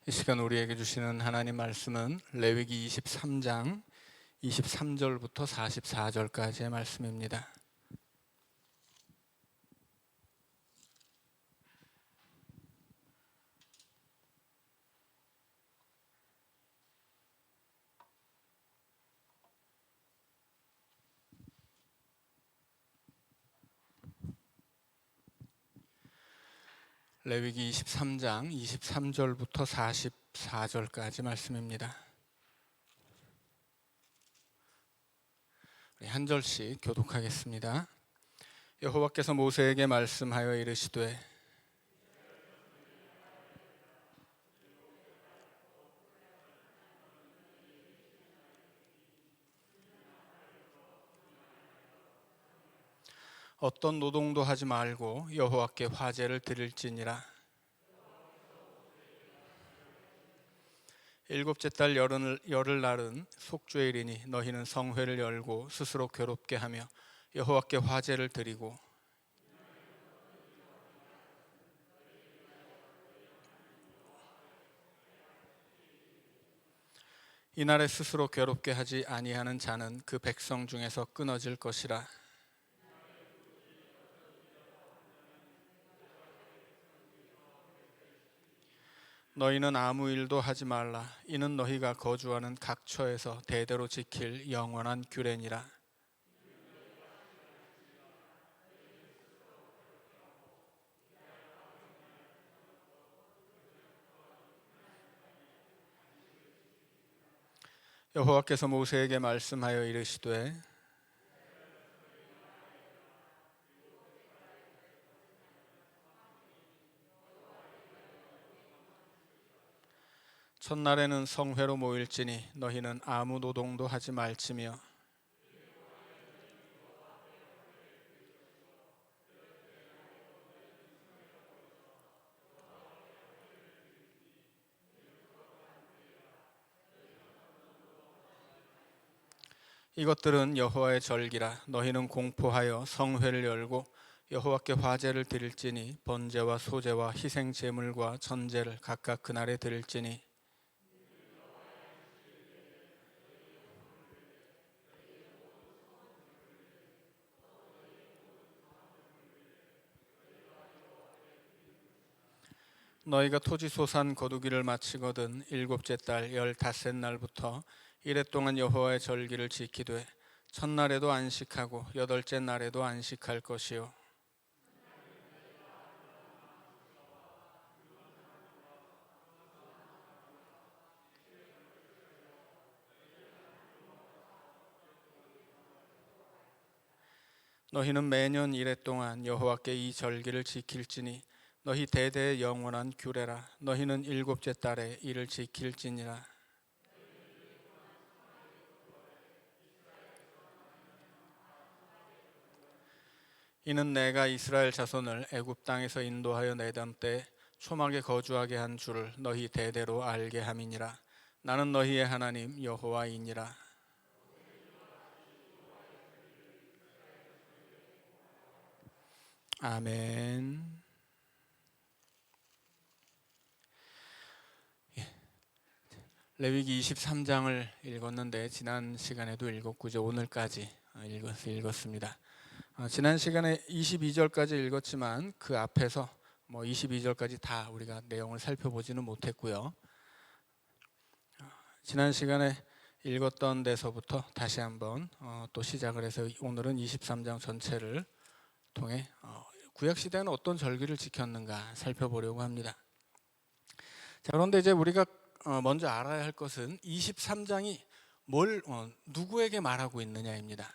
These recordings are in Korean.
이 시간 우리에게 주시는 하나님 말씀은 레위기 23장 23절부터 44절까지의 말씀입니다. 레위기 23장 23절부터 44절까지 말씀입니다. 우리 한 절씩 교독하겠습니다. 여호와께서 모세에게 말씀하여 이르시되 어떤 노동도 하지 말고 여호와께 화제를 드릴지니라. 일곱째 달 열흘날은 속죄일이니 너희는 성회를 열고 스스로 괴롭게 하며 여호와께 화제를 드리고 이날에 스스로 괴롭게 하지 아니하는 자는 그 백성 중에서 끊어질 것이라. 너희는 아무 일도 하지 말라. 이는 너희가 거주하는 각 처에서 대대로 지킬 영원한 규례니라. 여호와께서 모세에게 말씀하여 이르시되 첫날에는 성회로 모일지니 너희는 아무 노동도 하지 말지며 이것들은 여호와의 절기라. 너희는 공포하여 성회를 열고 여호와께 화제를 드릴지니 번제와 소제와 희생 제물과 전제를 각각 그날에 드릴지니 너희가 토지 소산 거두기를 마치거든 일곱째 달 15날부터 이래 동안 여호와의 절기를 지키되 첫날에도 안식하고 여덟째 날에도 안식할 것이요 너희는 매년 이래 동안 여호와께 이 절기를 지킬지니 너희 대대의 영원한 규례라. 너희는 일곱째 달에 이를 지킬지니라. 이는 내가 이스라엘 자손을 애굽 땅에서 인도하여 내던 때 초막에 거주하게 한 줄을 너희 대대로 알게 함이니라. 나는 너희의 하나님 여호와이니라. 아멘. 레위기 23장을 읽었는데 지난 시간에도 읽었고 이제 오늘까지 읽었습니다. 지난 시간에 22절까지 읽었지만 그 앞에서 22절까지 다 우리가 내용을 살펴보지는 못했고요. 지난 시간에 읽었던 데서부터 다시 한번 또 시작을 해서 오늘은 23장 전체를 통해 구약시대는 어떤 절기를 지켰는가 살펴보려고 합니다. 자, 그런데 이제 우리가 먼저 알아야 할 것은 23장이 뭘 누구에게 말하고 있느냐입니다.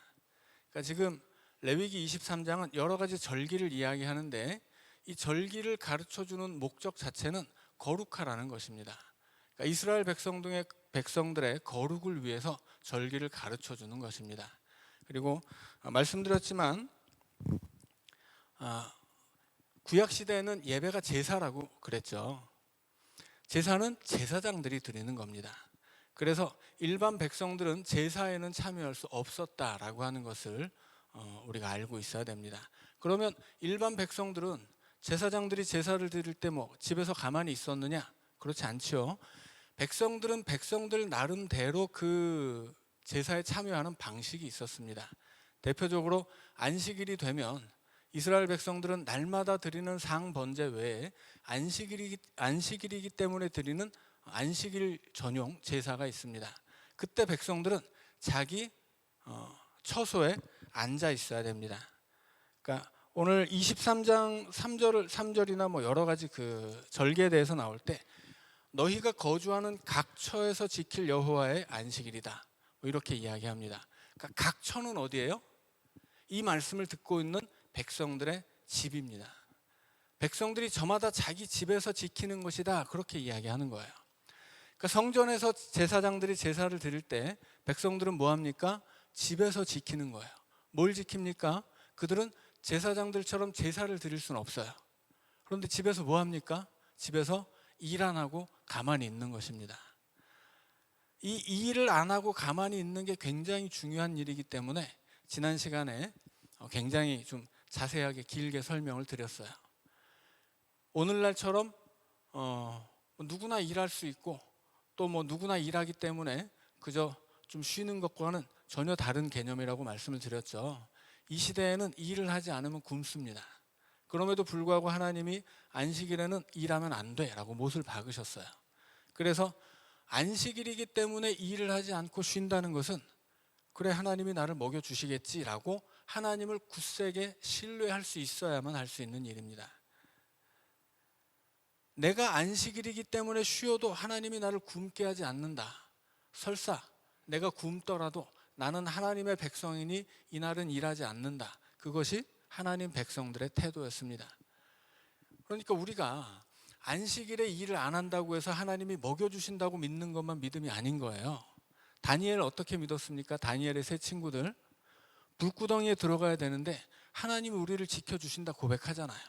그러니까 지금 레위기 23장은 여러 가지 절기를 이야기하는데 이 절기를 가르쳐주는 목적 자체는 거룩하라는 것입니다. 그러니까 이스라엘 백성들의 거룩을 위해서 절기를 가르쳐주는 것입니다. 그리고 말씀드렸지만 구약시대에는 예배가 제사라고 그랬죠. 제사는 제사장들이 드리는 겁니다. 그래서 일반 백성들은 제사에는 참여할 수 없었다라고 하는 것을 우리가 알고 있어야 됩니다. 그러면 일반 백성들은 제사장들이 제사를 드릴 때 집에서 가만히 있었느냐? 그렇지 않지요. 백성들은 백성들 나름대로 그 제사에 참여하는 방식이 있었습니다. 대표적으로 안식일이 되면 이스라엘 백성들은 날마다 드리는 상 번제 외에 안식일이기 때문에 드리는 안식일 전용 제사가 있습니다. 그때 백성들은 자기 처소에 앉아 있어야 됩니다. 그러니까 오늘 23장 3절이나 뭐 여러 가지 그 절기에 대해서 나올 때 너희가 거주하는 각 처에서 지킬 여호와의 안식일이다, 뭐 이렇게 이야기합니다. 그러니까 각 처는 어디예요? 이 말씀을 듣고 있는 백성들의 집입니다. 백성들이 저마다 자기 집에서 지키는 것이다, 그렇게 이야기하는 거예요. 그러니까 성전에서 제사장들이 제사를 드릴 때 백성들은 뭐 합니까? 집에서 지키는 거예요. 뭘 지킵니까? 그들은 제사장들처럼 제사를 드릴 수는 없어요. 그런데 집에서 뭐 합니까? 집에서 일 안 하고 가만히 있는 것입니다. 이 일을 안 하고 가만히 있는 게 굉장히 중요한 일이기 때문에 지난 시간에 굉장히 좀 자세하게 길게 설명을 드렸어요. 오늘날처럼 누구나 일할 수 있고 또 뭐 누구나 일하기 때문에 그저 좀 쉬는 것과는 전혀 다른 개념이라고 말씀을 드렸죠. 이 시대에는 일을 하지 않으면 굶습니다. 그럼에도 불구하고 하나님이 안식일에는 일하면 안 돼라고 못을 박으셨어요. 그래서 안식일이기 때문에 일을 하지 않고 쉰다는 것은 그래, 하나님이 나를 먹여주시겠지라고 하나님을 굳세게 신뢰할 수 있어야만 할 수 있는 일입니다. 내가 안식일이기 때문에 쉬어도 하나님이 나를 굶게 하지 않는다. 설사 내가 굶더라도 나는 하나님의 백성이니 이날은 일하지 않는다. 그것이 하나님 백성들의 태도였습니다. 그러니까 우리가 안식일에 일을 안 한다고 해서 하나님이 먹여주신다고 믿는 것만 믿음이 아닌 거예요. 다니엘 어떻게 믿었습니까? 다니엘의 세 친구들 불구덩이에 들어가야 되는데 하나님이 우리를 지켜주신다 고백하잖아요.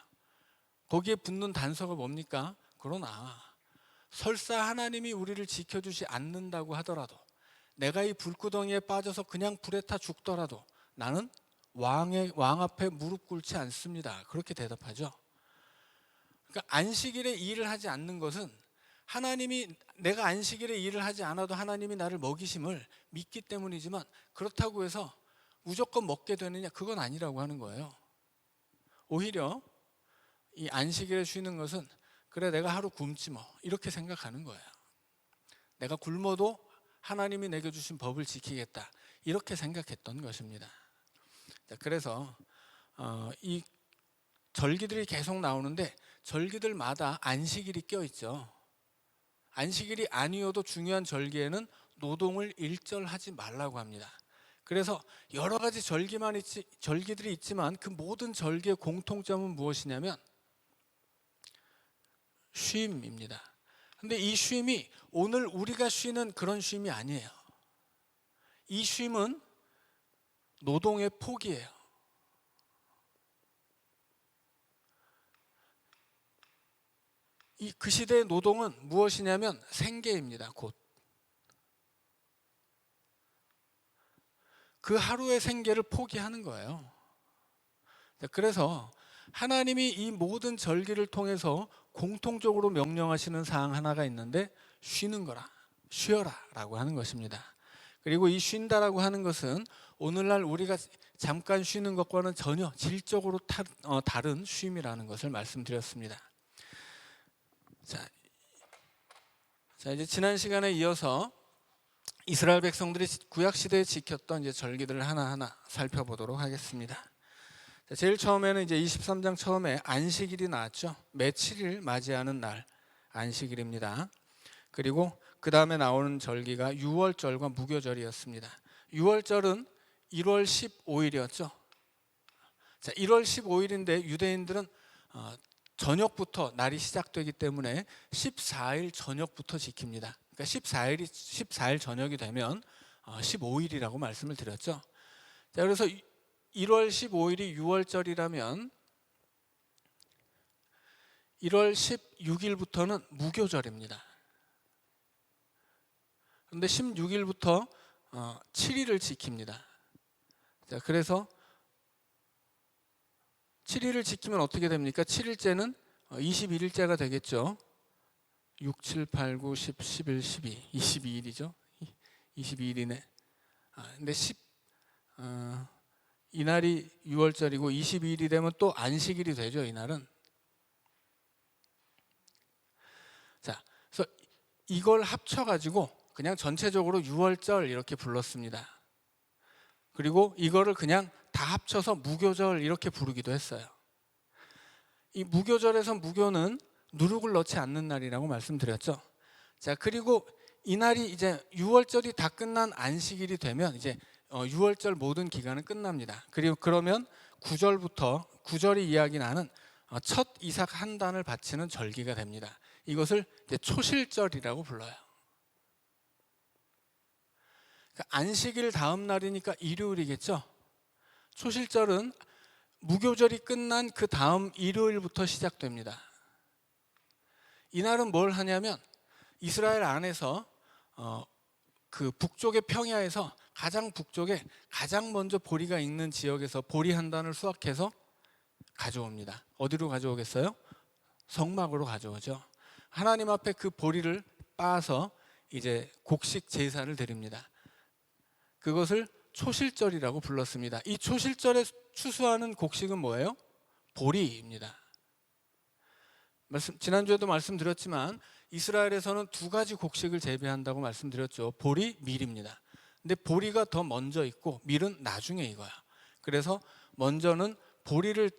거기에 붙는 단서가 뭡니까? 그러나 설사 하나님이 우리를 지켜주지 않는다고 하더라도 내가 이 불구덩이에 빠져서 그냥 불에 타 죽더라도 나는 왕 앞에 무릎 꿇지 않습니다. 그렇게 대답하죠. 그러니까 안식일에 일을 하지 않는 것은 하나님이 내가 안식일에 일을 하지 않아도 하나님이 나를 먹이심을 믿기 때문이지만 그렇다고 해서 무조건 먹게 되느냐, 그건 아니라고 하는 거예요. 오히려 이 안식일에 쉬는 것은 그래, 내가 하루 굶지 뭐, 이렇게 생각하는 거예요. 내가 굶어도 하나님이 내게 주신 법을 지키겠다, 이렇게 생각했던 것입니다. 그래서 이 절기들이 계속 나오는데 절기들마다 안식일이 껴있죠. 안식일이 아니어도 중요한 절기에는 노동을 일절하지 말라고 합니다. 그래서 여러 가지 절기들이 있지만 그 모든 절기의 공통점은 무엇이냐면 쉼입니다. 근데 이 쉼이 오늘 우리가 쉬는 그런 쉼이 아니에요. 이 쉼은 노동의 포기예요. 그 시대의 노동은 무엇이냐면 생계입니다. 곧 그 하루의 생계를 포기하는 거예요. 그래서 하나님이 이 모든 절기를 통해서 공통적으로 명령하시는 사항 하나가 있는데 쉬는 거라, 쉬어라 라고 하는 것입니다. 그리고 이 쉰다라고 하는 것은 오늘날 우리가 잠깐 쉬는 것과는 전혀 질적으로 다른 쉼이라는 것을 말씀드렸습니다. 자, 이제 지난 시간에 이어서 이스라엘 백성들이 구약 시대에 지켰던 이제 절기들을 하나하나 살펴보도록 하겠습니다. 자, 제일 처음에는 이제 23장 처음에 안식일이 나왔죠. 매 7일 맞이하는 날 안식일입니다. 그리고 그 다음에 나오는 절기가 유월절과 무교절이었습니다. 유월절은 1월 15일이었죠. 자, 1월 15일인데 유대인들은 저녁부터 날이 시작되기 때문에 14일 저녁부터 지킵니다. 그러니까 14일 저녁이 되면 15일이라고 말씀을 드렸죠. 자, 그래서 1월 15일이 유월절이라면 1월 16일부터는 무교절입니다. 그런데 16일부터 7일을 지킵니다. 자, 그래서 7일을 지키면 어떻게 됩니까? 7일째는 21일째가 되겠죠. 6, 7, 8, 9, 10, 11, 12, 22일이죠. 22일이네. 근데 이날이 6월절이고 22일이 되면 또 안식일이 되죠. 이날은. 자, 그래서 이걸 합쳐가지고 그냥 전체적으로 6월절 이렇게 불렀습니다. 그리고 이거를 그냥 다 합쳐서 무교절 이렇게 부르기도 했어요. 이 무교절에서 무교는 누룩을 넣지 않는 날이라고 말씀드렸죠. 자, 그리고 이날이 이제 6월절이 다 끝난 안식일이 되면 이제 6월절 모든 기간은 끝납니다. 그리고 그러면 9절이 이야기나는 첫 이삭 한 단을 바치는 절기가 됩니다. 이것을 이제 초실절이라고 불러요. 그러니까 안식일 다음 날이니까 일요일이겠죠. 초실절은 무교절이 끝난 그 다음 일요일부터 시작됩니다. 이날은 뭘 하냐면 이스라엘 안에서 그 북쪽의 평야에서 가장 북쪽에 가장 먼저 보리가 있는 지역에서 보리 한 단을 수확해서 가져옵니다. 어디로 가져오겠어요? 성막으로 가져오죠. 하나님 앞에 그 보리를 빻아서 이제 곡식 제사를 드립니다. 그것을 초실절이라고 불렀습니다. 이 초실절에 추수하는 곡식은 뭐예요? 보리입니다. 지난주에도 말씀드렸지만 이스라엘에서는 두 가지 곡식을 재배한다고 말씀드렸죠. 보리, 밀입니다. 근데 보리가 더 먼저 있고 밀은 나중에 익어요. 그래서 먼저는 보리를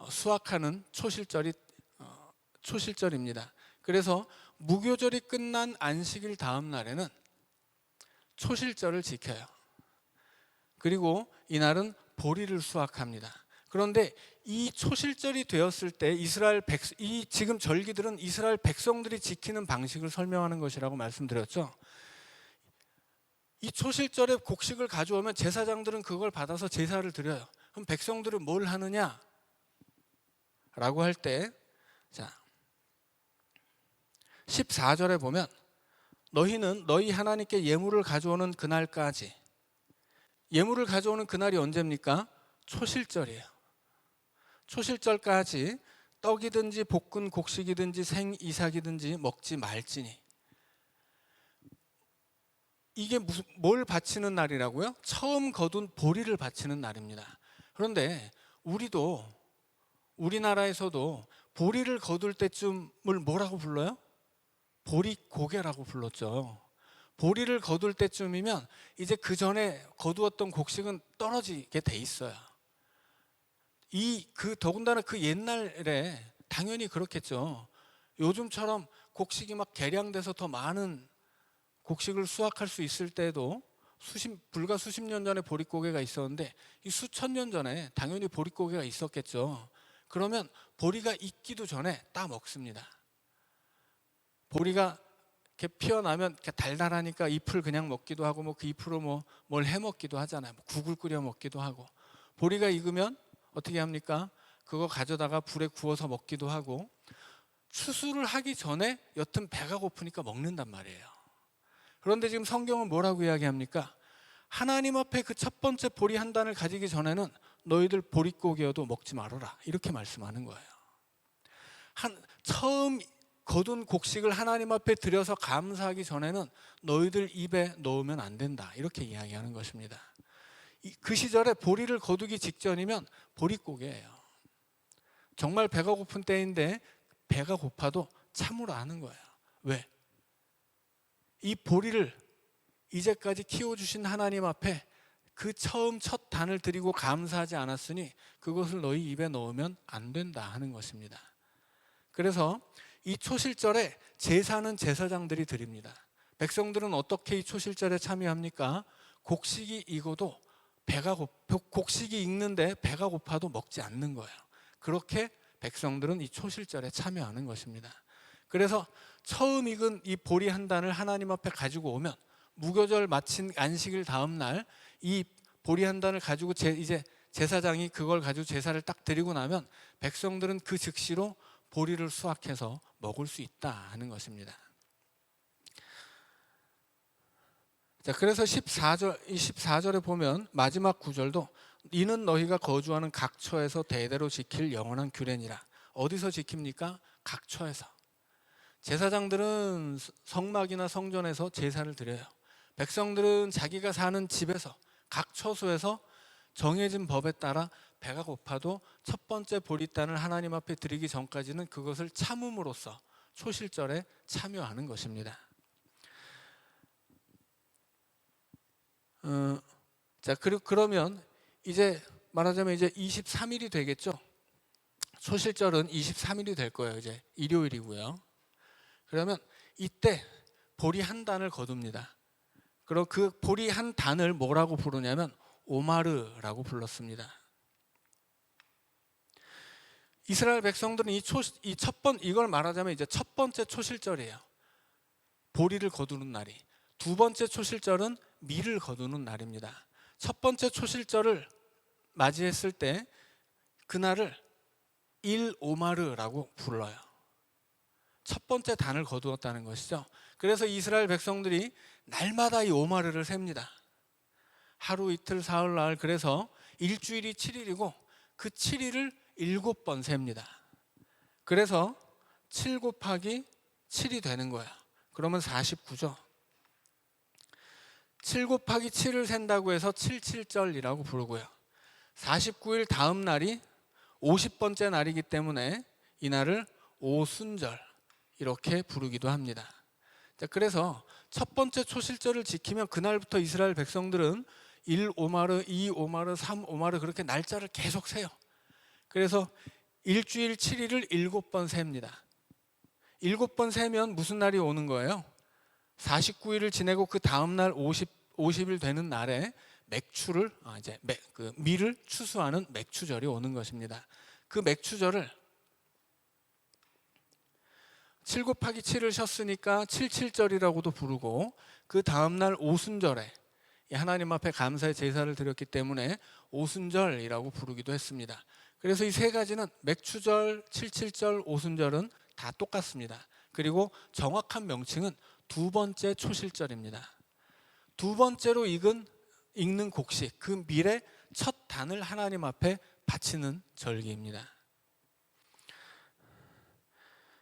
수확하는 초실절입니다. 그래서 무교절이 끝난 안식일 다음 날에는 초실절을 지켜요. 그리고 이날은 보리를 수확합니다. 그런데 이 초실절이 되었을 때 이 지금 절기들은 이스라엘 백성들이 지키는 방식을 설명하는 것이라고 말씀드렸죠. 이 초실절에 곡식을 가져오면 제사장들은 그걸 받아서 제사를 드려요. 그럼 백성들은 뭘 하느냐? 라고 할 때, 자, 14절에 보면 너희는 너희 하나님께 예물을 가져오는 그날까지, 예물을 가져오는 그날이 언제입니까? 초실절이에요. 초실절까지 떡이든지 볶은 곡식이든지 생이삭이든지 먹지 말지니. 이게 뭘 바치는 날이라고요? 처음 거둔 보리를 바치는 날입니다. 그런데 우리나라에서도 보리를 거둘 때쯤을 뭐라고 불러요? 보리고개라고 불렀죠. 보리를 거둘 때쯤이면 이제 그 전에 거두었던 곡식은 떨어지게 돼 있어요. 더군다나 그 옛날에 당연히 그렇겠죠. 요즘처럼 곡식이 막 개량돼서 더 많은 곡식을 수확할 수 있을 때도 불과 수십 년 전에 보릿고개가 있었는데 이 수천 년 전에 당연히 보릿고개가 있었겠죠. 그러면 보리가 익기도 전에 따 먹습니다. 보리가 이렇게 피어나면 이렇게 달달하니까 잎을 그냥 먹기도 하고 그 잎으로 뭘 해 먹기도 하잖아요. 국을 끓여 먹기도 하고. 보리가 익으면 어떻게 합니까? 그거 가져다가 불에 구워서 먹기도 하고. 추수를 하기 전에 여튼 배가 고프니까 먹는단 말이에요. 그런데 지금 성경은 뭐라고 이야기합니까? 하나님 앞에 그 첫 번째 보리 한 단을 가지기 전에는 너희들 보릿고개여도 먹지 말아라, 이렇게 말씀하는 거예요. 처음 거둔 곡식을 하나님 앞에 들여서 감사하기 전에는 너희들 입에 넣으면 안 된다, 이렇게 이야기하는 것입니다. 그 시절에 보리를 거두기 직전이면 보릿고개예요. 정말 배가 고픈 때인데 배가 고파도 참으로 하는 거예요. 왜? 이 보리를 이제까지 키워주신 하나님 앞에 그 처음 첫 단을 드리고 감사하지 않았으니 그것을 너희 입에 넣으면 안 된다 하는 것입니다. 그래서 이 초실절에 제사는 제사장들이 드립니다. 백성들은 어떻게 이 초실절에 참여합니까? 곡식이 익어도 곡식이 익는데 배가 고파도 먹지 않는 거예요. 그렇게 백성들은 이 초실절에 참여하는 것입니다. 그래서 처음 익은 이 보리 한 단을 하나님 앞에 가지고 오면 무교절 마친 안식일 다음 날 이 보리 한 단을 가지고 이제 제사장이 그걸 가지고 제사를 딱 드리고 나면 백성들은 그 즉시로 보리를 수확해서 먹을 수 있다 하는 것입니다. 자, 그래서 14절에 보면 마지막 구절도 이는 너희가 거주하는 각 처에서 대대로 지킬 영원한 규례니라. 어디서 지킵니까? 각 처에서. 제사장들은 성막이나 성전에서 제사를 드려요. 백성들은 자기가 사는 집에서 각 처소에서 정해진 법에 따라 배가 고파도 첫 번째 보리단을 하나님 앞에 드리기 전까지는 그것을 참음으로써 초실절에 참여하는 것입니다. 자, 그러면 이제 말하자면 이제 23일이 되겠죠. 초실절은 23일이 될 거예요. 이제 일요일이고요. 그러면 이때 보리 한 단을 거둡니다. 그리고 그 보리 한 단을 뭐라고 부르냐면 오마르라고 불렀습니다. 이스라엘 백성들은 이걸 말하자면 이제 첫 번째 초실절이에요. 보리를 거두는 날이. 두 번째 초실절은 밀을 거두는 날입니다. 첫 번째 초실절을 맞이했을 때 그날을 일 오마르라고 불러요. 첫 번째 단을 거두었다는 것이죠. 그래서 이스라엘 백성들이 날마다 이 오마르를 셉니다. 하루 이틀 사흘 나흘. 그래서 일주일이 7일이고 그 7일을 7번 셉니다. 그래서 7 곱하기 7이 되는 거예요. 그러면 49죠. 7 곱하기 7을 센다고 해서 77절이라고 부르고요. 49일 다음 날이 50번째 날이기 때문에 이 날을 오순절 이렇게 부르기도 합니다. 자, 그래서 첫 번째 초실절을 지키면 그날부터 이스라엘 백성들은 1 오마르, 2 오마르, 3 오마르 그렇게 날짜를 계속 세요. 그래서 일주일 7일을 7번 셉니다. 7번 세면 무슨 날이 오는 거예요? 49일을 지내고 그 다음 날 50일 되는 날에 맥추를 밀을 추수하는 맥추절이 오는 것입니다. 그 맥추절을 7 곱하기 7을 쉬었으니까 77절이라고도 부르고 그 다음 날 오순절에 하나님 앞에 감사의 제사를 드렸기 때문에 오순절이라고 부르기도 했습니다. 그래서 이 세 가지는 맥추절, 77절, 오순절은 다 똑같습니다. 그리고 정확한 명칭은 두 번째 초실절입니다. 두 번째로 익는 곡식, 그 밀의 첫 단을 하나님 앞에 바치는 절기입니다.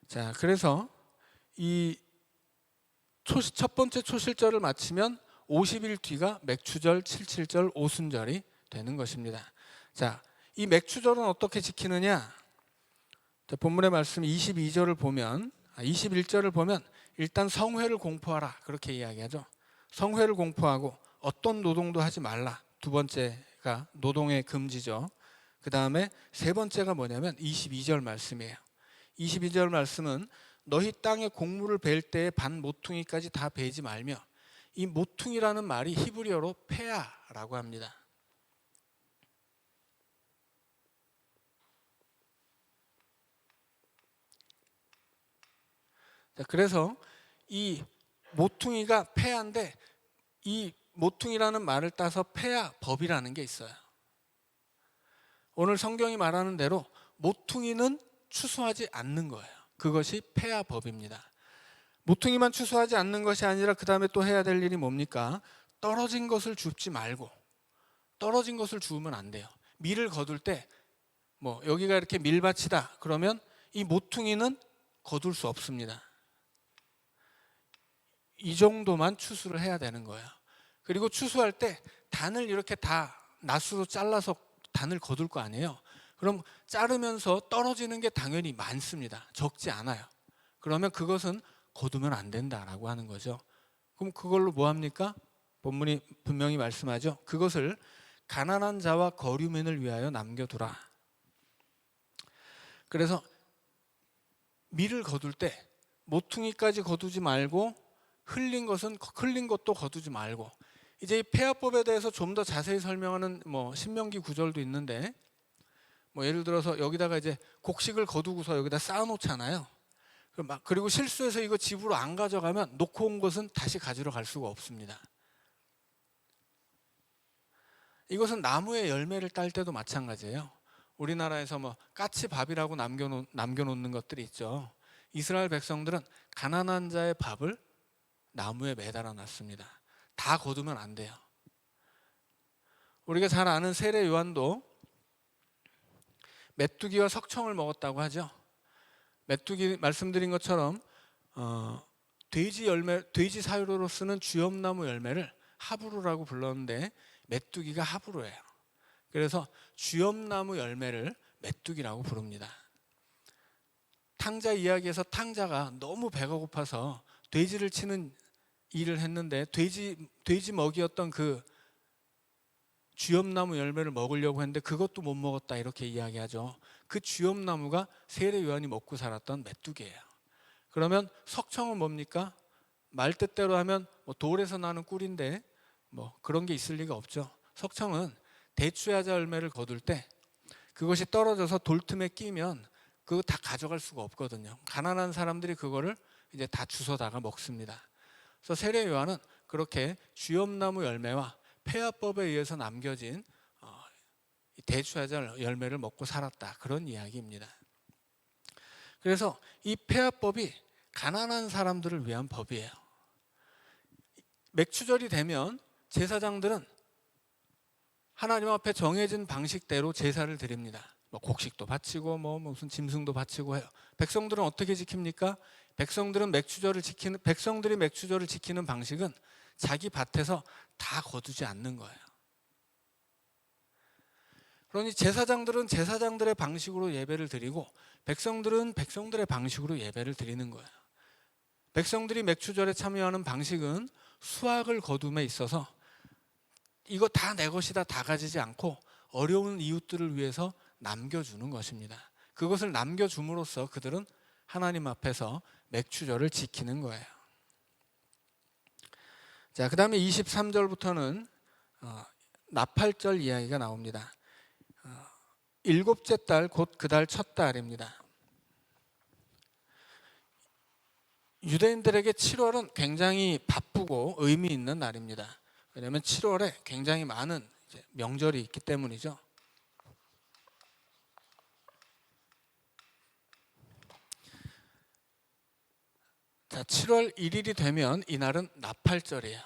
자, 그래서 이 첫 번째 초실절을 마치면 50일 뒤가 맥추절, 77절, 오순절이 되는 것입니다. 자, 이 맥추절은 어떻게 지키느냐? 자, 본문의 말씀 21절을 보면 일단 성회를 공포하라 그렇게 이야기하죠. 성회를 공포하고 어떤 노동도 하지 말라. 두 번째가 노동의 금지죠. 그 다음에 세 번째가 뭐냐면 22절 말씀이에요. 22절 말씀은 너희 땅에 곡물을 벨 때에 반 모퉁이까지 다 베지 말며, 이 모퉁이라는 말이 히브리어로 페아라고 합니다. 그래서 이 모퉁이가 페아인데 이 모퉁이라는 말을 따서 페아 법이라는 게 있어요. 오늘 성경이 말하는 대로 모퉁이는 추수하지 않는 거예요. 그것이 페아 법입니다. 모퉁이만 추수하지 않는 것이 아니라 그 다음에 또 해야 될 일이 뭡니까? 떨어진 것을 줍지 말고, 떨어진 것을 주우면 안 돼요. 밀을 거둘 때 여기가 이렇게 밀밭이다 그러면 이 모퉁이는 거둘 수 없습니다. 이 정도만 추수를 해야 되는 거예요. 그리고 추수할 때 단을 이렇게 다 낫으로 잘라서 단을 거둘 거 아니에요. 그럼 자르면서 떨어지는 게 당연히 많습니다. 적지 않아요. 그러면 그것은 거두면 안 된다라고 하는 거죠. 그럼 그걸로 뭐 합니까? 본문이 분명히 말씀하죠. 그것을 가난한 자와 거류민을 위하여 남겨두라. 그래서 밀을 거둘 때 모퉁이까지 거두지 말고 흘린 것도 거두지 말고, 이제 이 폐화법에 대해서 좀 더 자세히 설명하는 신명기 구절도 있는데, 예를 들어서 여기다가 이제 곡식을 거두고서 여기다 쌓아놓잖아요. 그리고 실수해서 이거 집으로 안 가져가면 놓고 온 것은 다시 가지러 갈 수가 없습니다. 이것은 나무의 열매를 딸 때도 마찬가지예요. 우리나라에서 까치밥이라고 남겨놓는 것들이 있죠. 이스라엘 백성들은 가난한 자의 밥을 나무에 매달아 놨습니다. 다 거두면 안 돼요. 우리가 잘 아는 세례 요한도 메뚜기와 석청을 먹었다고 하죠. 메뚜기 말씀드린 것처럼 돼지 사료로 쓰는 주엽나무 열매를 하브루라고 불렀는데 메뚜기가 하브루예요. 그래서 주엽나무 열매를 메뚜기라고 부릅니다. 탕자 이야기에서 탕자가 너무 배가 고파서 돼지를 치는 일을 했는데 돼지 먹이였던 그 주엽나무 열매를 먹으려고 했는데 그것도 못 먹었다 이렇게 이야기하죠. 그 주엽나무가 세례 요한이 먹고 살았던 메뚜기예요. 그러면 석청은 뭡니까? 말 뜻대로 하면 뭐 돌에서 나는 꿀인데 뭐 그런 게 있을 리가 없죠. 석청은 대추야자 열매를 거둘 때 그것이 떨어져서 돌틈에 끼면 그거 다 가져갈 수가 없거든요. 가난한 사람들이 그거를 이제 다 주워다가 먹습니다. 그래서 세례 요한은 그렇게 주엽나무 열매와 폐하법에 의해서 남겨진 대추야자 열매를 먹고 살았다, 그런 이야기입니다. 그래서 이 폐하법이 가난한 사람들을 위한 법이에요. 맥추절이 되면 제사장들은 하나님 앞에 정해진 방식대로 제사를 드립니다. 뭐 곡식도 바치고 뭐 무슨 짐승도 바치고 해요. 백성들은 어떻게 지킵니까? 백성들이 맥추절을 지키는 방식은 자기 밭에서 다 거두지 않는 거예요. 그러니 제사장들은 제사장들의 방식으로 예배를 드리고 백성들은 백성들의 방식으로 예배를 드리는 거예요. 백성들이 맥추절에 참여하는 방식은 수확을 거둠에 있어서 이거 다 내 것이다 다 가지지 않고 어려운 이웃들을 위해서 남겨주는 것입니다. 그것을 남겨줌으로써 그들은 하나님 앞에서 맥추절을 지키는 거예요. 자, 그 다음에 23절부터는 나팔절 이야기가 나옵니다. 일곱째 달 곧 그 달 첫 달입니다. 유대인들에게 7월은 굉장히 바쁘고 의미 있는 날입니다. 왜냐하면 7월에 굉장히 많은 명절이 있기 때문이죠. 자, 7월 1일이 되면 이날은 나팔절이에요.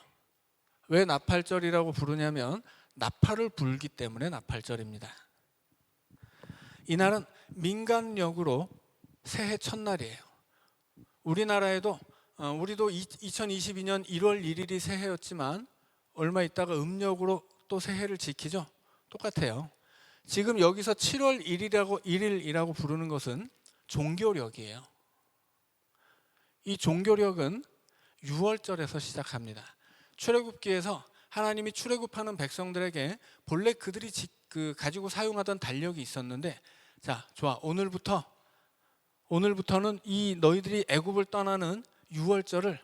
왜 나팔절이라고 부르냐면 나팔을 불기 때문에 나팔절입니다. 이날은 민간력으로 새해 첫날이에요. 우리나라에도 우리도 2022년 1월 1일이 새해였지만 얼마 있다가 음력으로 또 새해를 지키죠. 똑같아요. 지금 여기서 7월 1일이라고 부르는 것은 종교력이에요. 이 종교력은 6월절에서 시작합니다. 출애굽기에서 하나님이 출애굽하는 백성들에게 본래 그들이 가지고 사용하던 달력이 있었는데, 자, 좋아, 오늘부터는 이 너희들이 애굽을 떠나는 6월절을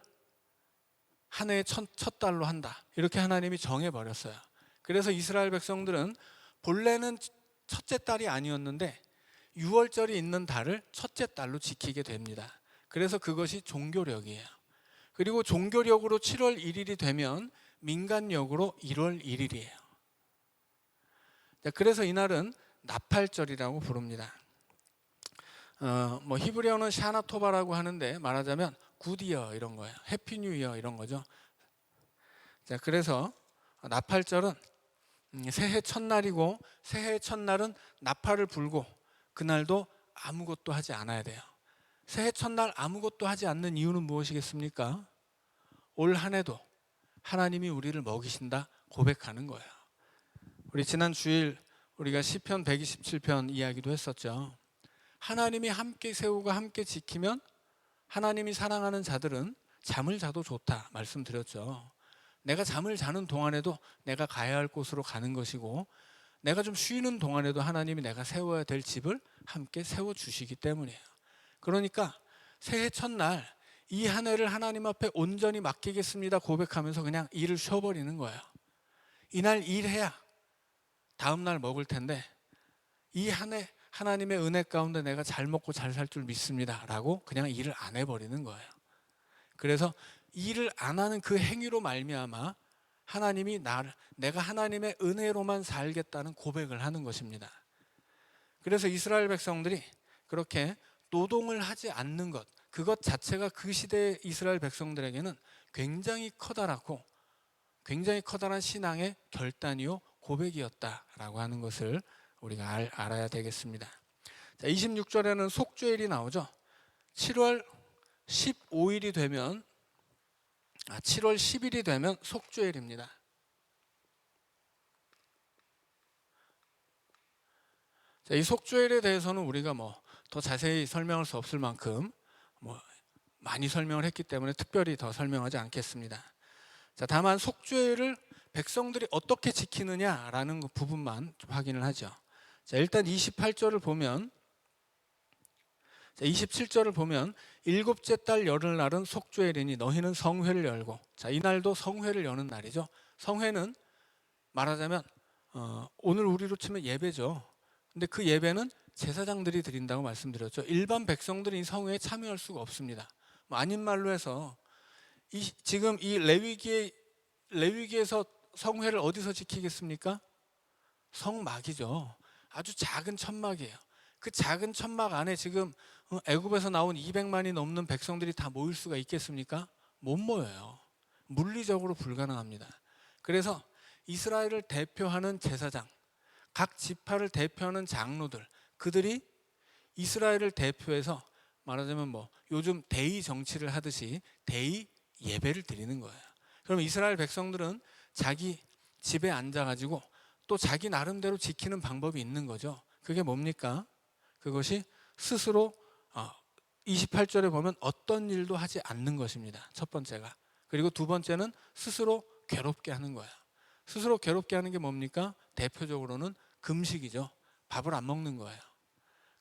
한 해의 첫 달로 한다, 이렇게 하나님이 정해버렸어요. 그래서 이스라엘 백성들은 본래는 첫째 달이 아니었는데 6월절이 있는 달을 첫째 달로 지키게 됩니다. 그래서 그것이 종교력이에요. 그리고 종교력으로 7월 1일이 되면 민간력으로 1월 1일이에요. 그래서 이날은 나팔절이라고 부릅니다. 뭐 히브리어는 샤나토바라고 하는데 말하자면 굿이어 이런 거예요. 해피 뉴 이어 이런 거죠. 자, 그래서 나팔절은 새해 첫날이고, 새해 첫날은 나팔을 불고 그날도 아무것도 하지 않아야 돼요. 새해 첫날 아무것도 하지 않는 이유는 무엇이겠습니까? 올 한 해도 하나님이 우리를 먹이신다 고백하는 거예요. 우리 지난 주일 우리가 시편 127편 이야기도 했었죠. 하나님이 함께 세우고 함께 지키면 하나님이 사랑하는 자들은 잠을 자도 좋다 말씀드렸죠. 내가 잠을 자는 동안에도 내가 가야 할 곳으로 가는 것이고, 내가 좀 쉬는 동안에도 하나님이 내가 세워야 될 집을 함께 세워주시기 때문이에요. 그러니까 새해 첫날 이 한 해를 하나님 앞에 온전히 맡기겠습니다 고백하면서 그냥 일을 쉬어버리는 거예요. 이날 일해야 다음 날 먹을 텐데 이 한 해 하나님의 은혜 가운데 내가 잘 먹고 잘 살 줄 믿습니다 라고 그냥 일을 안 해버리는 거예요. 그래서 일을 안 하는 그 행위로 말미암아 하나님이 내가 하나님의 은혜로만 살겠다는 고백을 하는 것입니다. 그래서 이스라엘 백성들이 그렇게 노동을 하지 않는 것, 그것 자체가 그 시대의 이스라엘 백성들에게는 굉장히 커다랗고 굉장히 커다란 신앙의 결단이요 고백이었다라고 하는 것을 우리가 알아야 되겠습니다. 자, 26절에는 속죄일이 나오죠. 7월 15일이 되면 7월 10일이 되면 속죄일입니다. 자, 이 속죄일에 대해서는 우리가 더 자세히 설명할 수 없을 만큼 많이 설명을 했기 때문에 특별히 더 설명하지 않겠습니다. 자, 다만 속죄일을 백성들이 어떻게 지키느냐라는 그 부분만 좀 확인을 하죠. 자, 일단 28절을 보면, 27절을 보면 일곱째 달 열흘날은 속죄일이니 너희는 성회를 열고, 자, 이날도 성회를 여는 날이죠. 성회는 말하자면 오늘 우리로 치면 예배죠. 근데 그 예배는 제사장들이 드린다고 말씀드렸죠. 일반 백성들이 이 성회에 참여할 수가 없습니다. 아닌 말로 해서 지금 이 레위기에서 성회를 어디서 지키겠습니까? 성막이죠. 아주 작은 천막이에요. 그 작은 천막 안에 지금 애굽에서 나온 200만이 넘는 백성들이 다 모일 수가 있겠습니까? 못 모여요. 물리적으로 불가능합니다. 그래서 이스라엘을 대표하는 제사장, 각 지파를 대표하는 장로들, 그들이 이스라엘을 대표해서 말하자면 요즘 대의 정치를 하듯이 대의 예배를 드리는 거예요. 그럼 이스라엘 백성들은 자기 집에 앉아가지고 또 자기 나름대로 지키는 방법이 있는 거죠. 그게 뭡니까? 그것이 스스로 28절에 보면 어떤 일도 하지 않는 것입니다. 첫 번째가. 그리고 두 번째는 스스로 괴롭게 하는 거예요. 스스로 괴롭게 하는 게 뭡니까? 대표적으로는 금식이죠. 밥을 안 먹는 거예요.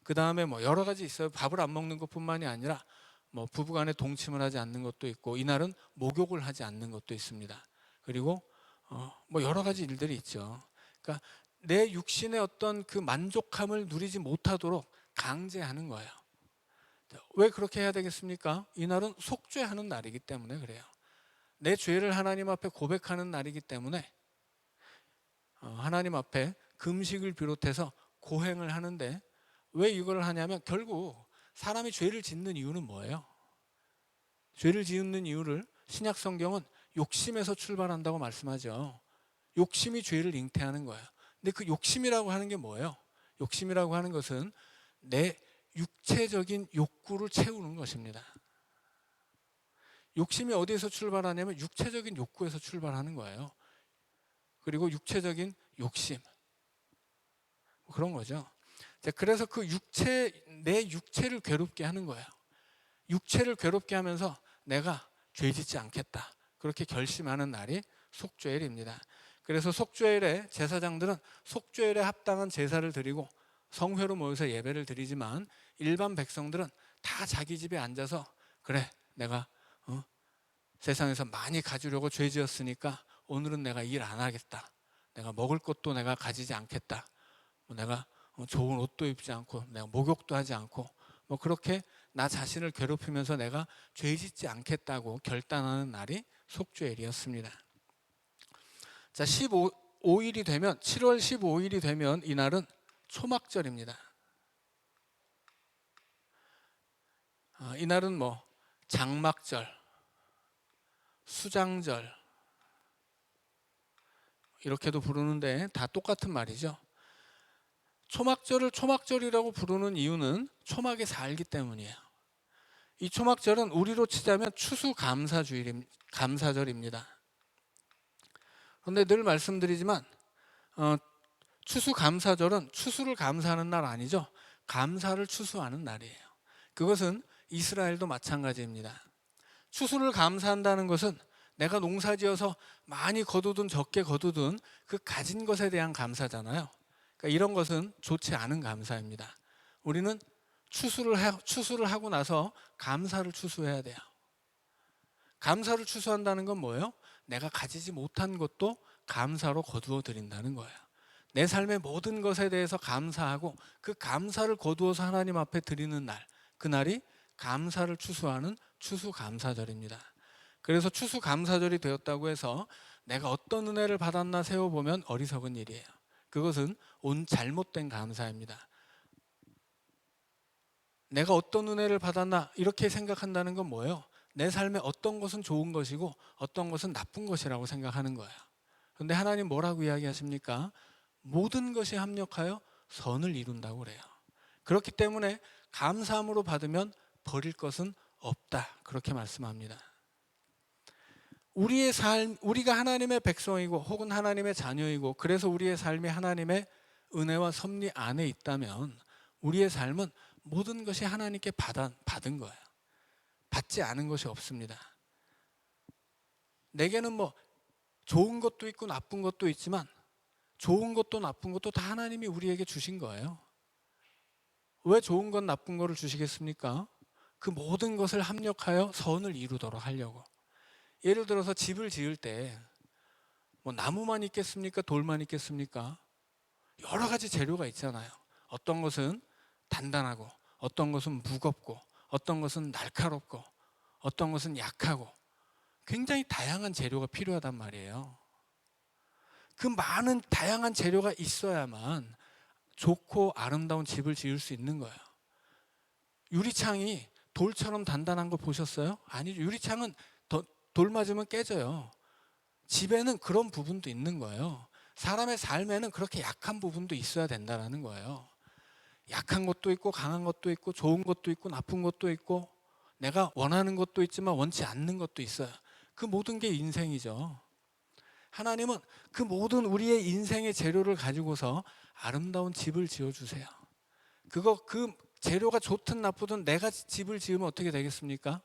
그 다음에 여러 가지 있어요. 밥을 안 먹는 것뿐만이 아니라 부부간에 동침을 하지 않는 것도 있고, 이날은 목욕을 하지 않는 것도 있습니다. 그리고 여러 가지 일들이 있죠. 그러니까 내 육신의 어떤 그 만족함을 누리지 못하도록 강제하는 거예요. 왜 그렇게 해야 되겠습니까? 이날은 속죄하는 날이기 때문에 그래요. 내 죄를 하나님 앞에 고백하는 날이기 때문에 하나님 앞에 금식을 비롯해서 고행을 하는데, 왜 이걸 하냐면 결국 사람이 죄를 짓는 이유는 뭐예요? 죄를 짓는 이유를 신약 성경은 욕심에서 출발한다고 말씀하죠. 욕심이 죄를 잉태하는 거예요. 근데 그 욕심이라고 하는 게 뭐예요? 욕심이라고 하는 것은 내 육체적인 욕구를 채우는 것입니다. 욕심이 어디에서 출발하냐면 육체적인 욕구에서 출발하는 거예요. 그리고 육체적인 욕심, 그런 거죠. 그래서 그 내 육체를 괴롭게 하는 거예요. 육체를 괴롭게 하면서 내가 죄짓지 않겠다, 그렇게 결심하는 날이 속죄일입니다. 그래서 속죄일에 제사장들은 속죄일에 합당한 제사를 드리고 성회로 모여서 예배를 드리지만, 일반 백성들은 다 자기 집에 앉아서 그래, 내가 세상에서 많이 가지려고 죄지었으니까 오늘은 내가 일 안 하겠다, 내가 먹을 것도 내가 가지지 않겠다, 내가 좋은 옷도 입지 않고 내가 목욕도 하지 않고 그렇게 나 자신을 괴롭히면서 내가 죄짓지 않겠다고 결단하는 날이 속죄일이었습니다. 자, 15일이 되면 7월 15일이 되면 이날은 초막절입니다. 이날은 장막절, 수장절 이렇게도 부르는데 다 똑같은 말이죠. 초막절을 초막절이라고 부르는 이유는 초막에 살기 때문이에요. 이 초막절은 우리로 치자면 감사절입니다. 그런데 늘 말씀드리지만 추수감사절은 추수를 감사하는 날 아니죠. 감사를 추수하는 날이에요. 그것은 이스라엘도 마찬가지입니다. 추수를 감사한다는 것은 내가 농사지어서 많이 거두든 적게 거두든 그 가진 것에 대한 감사잖아요. 그러니까 이런 것은 좋지 않은 감사입니다. 우리는 추수를 하고 나서 감사를 추수해야 돼요. 감사를 추수한다는 건 뭐예요? 내가 가지지 못한 것도 감사로 거두어 드린다는 거예요. 내 삶의 모든 것에 대해서 감사하고 그 감사를 거두어서 하나님 앞에 드리는 날, 그날이 감사를 추수하는 추수감사절입니다. 그래서 추수감사절이 되었다고 해서 내가 어떤 은혜를 받았나 세워보면 어리석은 일이에요. 그것은 잘못된 감사입니다. 내가 어떤 은혜를 받았나 이렇게 생각한다는 건 뭐예요? 내 삶에 어떤 것은 좋은 것이고 어떤 것은 나쁜 것이라고 생각하는 거예요. 그런데 하나님 뭐라고 이야기하십니까? 모든 것이 합력하여 선을 이룬다고 그래요. 그렇기 때문에 감사함으로 받으면 버릴 것은 없다. 그렇게 말씀합니다. 우리의 삶, 우리가 하나님의 백성이고 혹은 하나님의 자녀이고 그래서 우리의 삶이 하나님의 은혜와 섭리 안에 있다면 우리의 삶은 모든 것이 하나님께 받은 거예요. 받지 않은 것이 없습니다. 내게는 뭐 좋은 것도 있고 나쁜 것도 있지만 좋은 것도 나쁜 것도 다 하나님이 우리에게 주신 거예요. 왜 좋은 것 나쁜 것을 주시겠습니까? 그 모든 것을 합력하여 선을 이루도록 하려고. 예를 들어서 집을 지을 때 뭐 나무만 있겠습니까? 돌만 있겠습니까? 여러 가지 재료가 있잖아요. 어떤 것은 단단하고 어떤 것은 무겁고 어떤 것은 날카롭고 어떤 것은 약하고 굉장히 다양한 재료가 필요하단 말이에요. 그 많은 다양한 재료가 있어야만 좋고 아름다운 집을 지을 수 있는 거예요. 유리창이 돌처럼 단단한 거 보셨어요? 아니죠. 유리창은 돌 맞으면 깨져요. 집에는 그런 부분도 있는 거예요. 사람의 삶에는 그렇게 약한 부분도 있어야 된다는 거예요. 약한 것도 있고 강한 것도 있고 좋은 것도 있고 나쁜 것도 있고 내가 원하는 것도 있지만 원치 않는 것도 있어요. 그 모든 게 인생이죠. 하나님은 그 모든 우리의 인생의 재료를 가지고서 아름다운 집을 지어주세요. 그 재료가 좋든 나쁘든 내가 집을 지으면 어떻게 되겠습니까?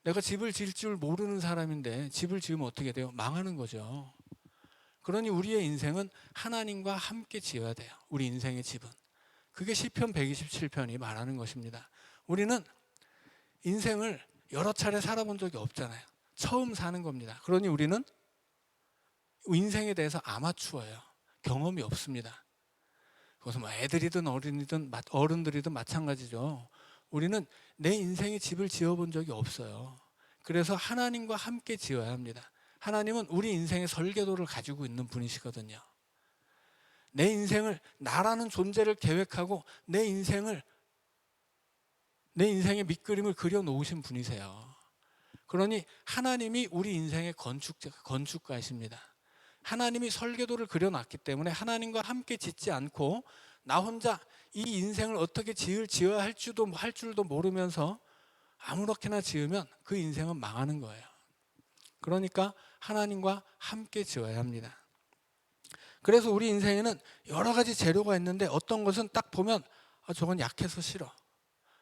내가 집을 지을 줄 모르는 사람인데 집을 지으면 어떻게 돼요? 망하는 거죠. 그러니 우리의 인생은 하나님과 함께 지어야 돼요. 우리 인생의 집은. 그게 시편 127편이 말하는 것입니다. 우리는 인생을 여러 차례 살아본 적이 없잖아요. 처음 사는 겁니다. 그러니 우리는 인생에 대해서 아마추어예요. 경험이 없습니다. 그것은 뭐 애들이든 어린이든 어른들이든 마찬가지죠. 우리는 내 인생의 집을 지어본 적이 없어요. 그래서 하나님과 함께 지어야 합니다. 하나님은 우리 인생의 설계도를 가지고 있는 분이시거든요. 내 인생을 나라는 존재를 계획하고 내 인생의 밑그림을 그려놓으신 분이세요. 그러니 하나님이 우리 인생의 건축가이십니다. 하나님이 설계도를 그려놨기 때문에 하나님과 함께 짓지 않고 나 혼자 이 인생을 어떻게 지어야 할 줄도 모르면서 아무렇게나 지으면 그 인생은 망하는 거예요. 그러니까 하나님과 함께 지어야 합니다. 그래서 우리 인생에는 여러 가지 재료가 있는데 어떤 것은 딱 보면 저건 약해서 싫어,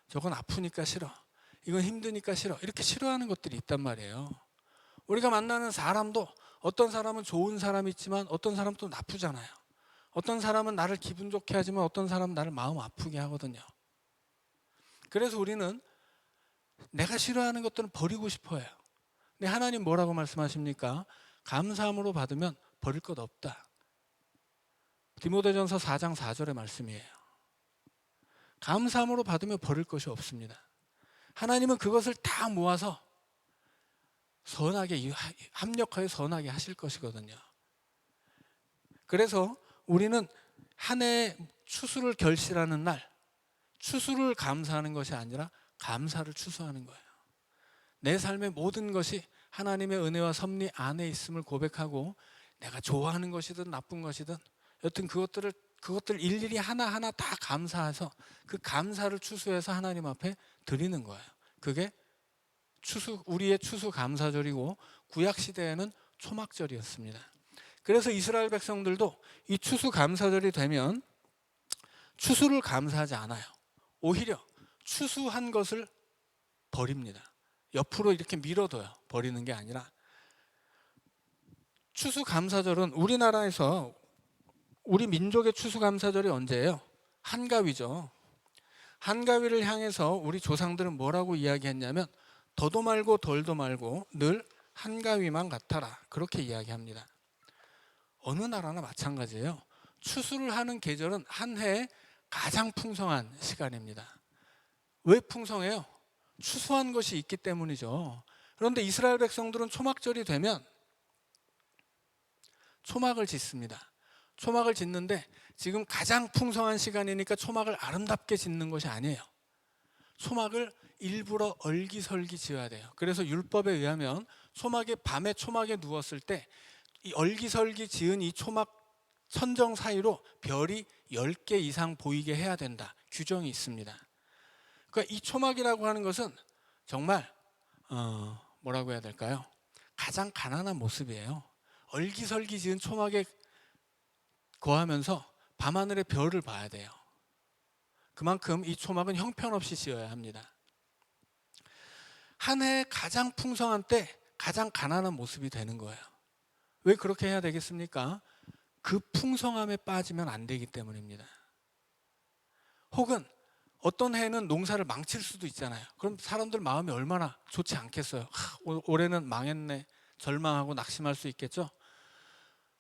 저건 아프니까 싫어, 이건 힘드니까 싫어, 이렇게 싫어하는 것들이 있단 말이에요. 우리가 만나는 사람도 어떤 사람은 좋은 사람이 있지만 어떤 사람은 또 나쁘잖아요. 어떤 사람은 나를 기분 좋게 하지만 어떤 사람은 나를 마음 아프게 하거든요. 그래서 우리는 내가 싫어하는 것들은 버리고 싶어요. 근데 하나님 뭐라고 말씀하십니까? 감사함으로 받으면 버릴 것 없다. 디모데전서 4장 4절의 말씀이에요. 감사함으로 받으면 버릴 것이 없습니다. 하나님은 그것을 다 모아서 선하게 합력하여 선하게 하실 것이거든요. 그래서 우리는 한 해의 추수를 결실하는 날, 추수를 감사하는 것이 아니라 감사를 추수하는 거예요. 내 삶의 모든 것이 하나님의 은혜와 섭리 안에 있음을 고백하고 내가 좋아하는 것이든 나쁜 것이든 여튼 그것들 일일이 하나하나 다 감사해서 그 감사를 추수해서 하나님 앞에 드리는 거예요. 그게 우리의 추수 감사절이고 구약 시대에는 초막절이었습니다. 그래서 이스라엘 백성들도 이 추수 감사절이 되면 추수를 감사하지 않아요. 오히려 추수한 것을 버립니다. 옆으로 이렇게 밀어둬요. 버리는 게 아니라. 추수 감사절은 우리나라에서 우리 민족의 추수 감사절이 언제예요? 한가위죠. 한가위를 향해서 우리 조상들은 뭐라고 이야기했냐면 더도 말고 덜도 말고 늘 한가위만 같아라. 그렇게 이야기합니다. 어느 나라나 마찬가지예요. 추수를 하는 계절은 한 해에 가장 풍성한 시간입니다. 왜 풍성해요? 추수한 것이 있기 때문이죠. 그런데 이스라엘 백성들은 초막절이 되면 초막을 짓습니다. 초막을 짓는데 지금 가장 풍성한 시간이니까 초막을 아름답게 짓는 것이 아니에요. 초막을 일부러 얼기설기 지어야 돼요. 그래서 율법에 의하면 밤에 초막에 누웠을 때 이 얼기설기 지은 이 초막 천정 사이로 별이 10개 이상 보이게 해야 된다. 규정이 있습니다. 그러니까 이 초막이라고 하는 것은 정말 뭐라고 해야 될까요? 가장 가난한 모습이에요. 얼기설기 지은 초막에 거하면서 밤하늘의 별을 봐야 돼요. 그만큼 이 초막은 형편없이 지어야 합니다. 한 해 가장 풍성한 때 가장 가난한 모습이 되는 거예요. 왜 그렇게 해야 되겠습니까? 그 풍성함에 빠지면 안 되기 때문입니다. 혹은 어떤 해는 농사를 망칠 수도 있잖아요. 그럼 사람들 마음이 얼마나 좋지 않겠어요. 올해는 망했네, 절망하고 낙심할 수 있겠죠.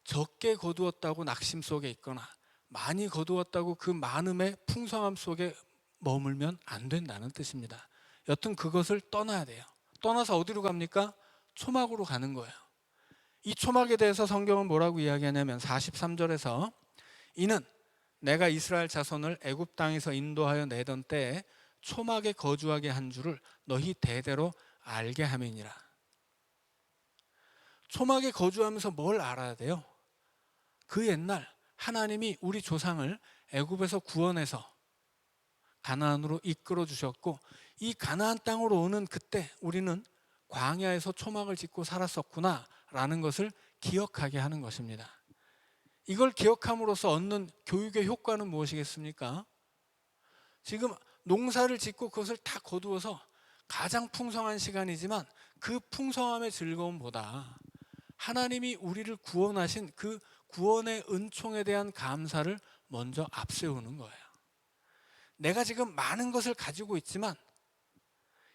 적게 거두었다고 낙심 속에 있거나 많이 거두었다고 그 많음의 풍성함 속에 머물면 안 된다는 뜻입니다. 여튼 그것을 떠나야 돼요. 떠나서 어디로 갑니까? 초막으로 가는 거예요. 이 초막에 대해서 성경은 뭐라고 이야기하냐면 43절에서 이는 내가 이스라엘 자손을 애굽 땅에서 인도하여 내던 때에 초막에 거주하게 한 줄을 너희 대대로 알게 함이니라. 초막에 거주하면서 뭘 알아야 돼요? 그 옛날 하나님이 우리 조상을 애굽에서 구원해서 가나안으로 이끌어 주셨고, 이 가나안 땅으로 오는 그때 우리는 광야에서 초막을 짓고 살았었구나 라는 것을 기억하게 하는 것입니다. 이걸 기억함으로써 얻는 교육의 효과는 무엇이겠습니까? 지금 농사를 짓고 그것을 다 거두어서 가장 풍성한 시간이지만 그 풍성함의 즐거움보다 하나님이 우리를 구원하신 그 구원의 은총에 대한 감사를 먼저 앞세우는 거예요. 내가 지금 많은 것을 가지고 있지만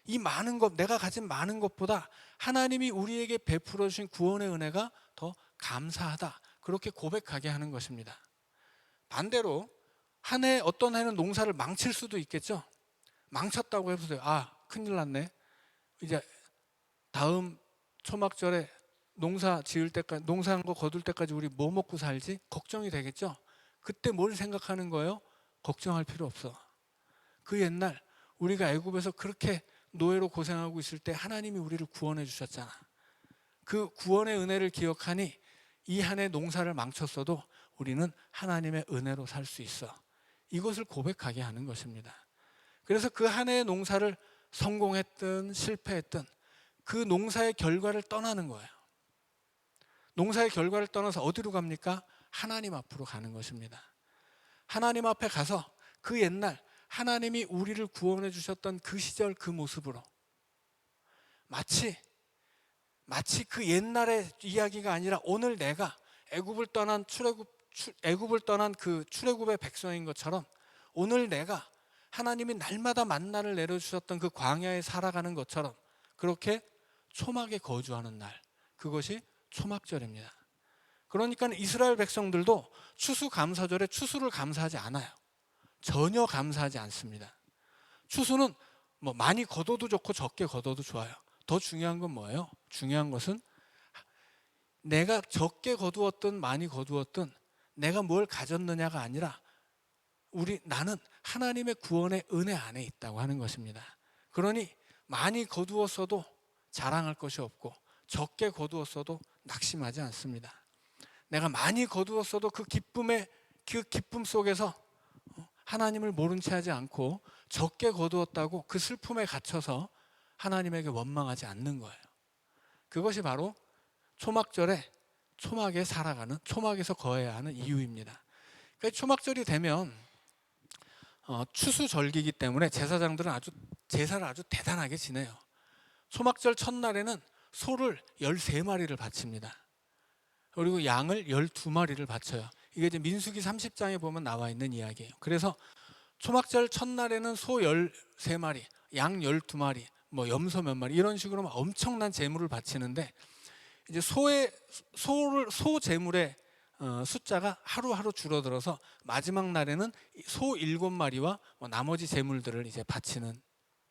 이 많은 것, 내가 가진 많은 것보다 하나님이 우리에게 베풀어 주신 구원의 은혜가 더 감사하다, 그렇게 고백하게 하는 것입니다. 반대로 한 해, 어떤 해는 농사를 망칠 수도 있겠죠. 망쳤다고 해보세요. 아, 큰일 났네. 이제 다음 초막절에 농사 지을 때까지, 농사한 거 거둘 때까지 우리 뭐 먹고 살지? 걱정이 되겠죠. 그때 뭘 생각하는 거예요? 걱정할 필요 없어. 그 옛날 우리가 애굽에서 그렇게 노예로 고생하고 있을 때 하나님이 우리를 구원해 주셨잖아. 그 구원의 은혜를 기억하니 이 한 해 농사를 망쳤어도 우리는 하나님의 은혜로 살 수 있어. 이것을 고백하게 하는 것입니다. 그래서 그 한 해의 농사를 성공했든 실패했든 그 농사의 결과를 떠나는 거예요. 농사의 결과를 떠나서 어디로 갑니까? 하나님 앞으로 가는 것입니다. 하나님 앞에 가서 그 옛날 하나님이 우리를 구원해 주셨던 그 시절 그 모습으로, 마치 그 옛날의 이야기가 아니라 오늘 내가 애굽을 떠난 그 출애굽의 백성인 것처럼, 오늘 내가 하나님이 날마다 만나를 내려주셨던 그 광야에 살아가는 것처럼 그렇게 초막에 거주하는 날, 그것이 초막절입니다. 그러니까 이스라엘 백성들도 추수감사절에 추수를 감사하지 않아요. 전혀 감사하지 않습니다. 추수는 뭐 많이 거둬도 좋고 적게 거둬도 좋아요. 더 중요한 건 뭐예요? 중요한 것은 내가 적게 거두었든 많이 거두었든 내가 뭘 가졌느냐가 아니라 나는 하나님의 구원의 은혜 안에 있다고 하는 것입니다. 그러니 많이 거두었어도 자랑할 것이 없고 적게 거두었어도 낙심하지 않습니다. 내가 많이 거두었어도 그 기쁨 속에서 하나님을 모른 채 하지 않고 적게 거두었다고 그 슬픔에 갇혀서 하나님에게 원망하지 않는 거예요. 그것이 바로 초막절에 초막에 살아가는, 초막에서 거해야 하는 이유입니다. 그러니까 초막절이 되면 추수절기이기 때문에 제사장들은 제사를 아주 대단하게 지내요. 초막절 첫날에는 소를 13마리를 바칩니다. 그리고 양을 12마리를 바쳐요. 이게 이제 민수기 30장에 보면 나와 있는 이야기예요. 그래서 초막절 첫날에는 소 13마리, 양 12마리, 뭐 염소 몇 마리, 이런 식으로 엄청난 제물을 바치는데, 이제 소 제물의 숫자가 하루하루 줄어들어서 마지막 날에는 소 7마리와 나머지 제물들을 이제 바치는